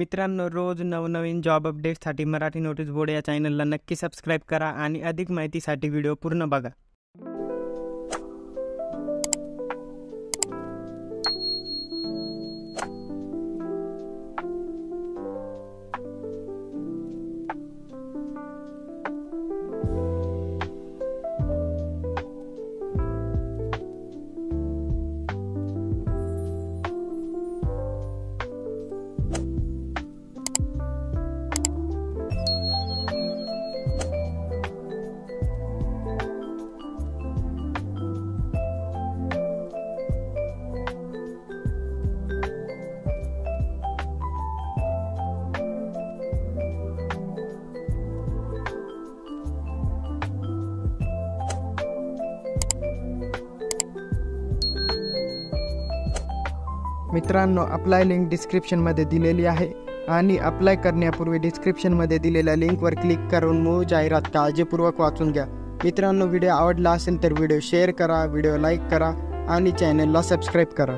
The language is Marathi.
मित्रांनो, रोज नवनवीन जॉब अपडेट्ससाठी मराठी नोटीस बोर्ड या चॅनलला नक्की सबस्क्राईब करा आणि अधिक माहितीसाठी व्हिडिओ पूर्ण बघा. मित्रांनो, अप्लाय लिंक डिस्क्रिप्शनमध्ये दिलेली आहे आणि अप्लाय करण्यापूर्वी डिस्क्रिप्शनमध्ये दिलेल्या लिंकवर क्लिक करून मूळ जाहिरात काळजीपूर्वक वाचून घ्या. मित्रांनो, व्हिडिओ आवडला असेल तर व्हिडिओ शेअर करा, व्हिडिओ लाईक करा आणि चॅनलला सबस्क्राईब करा.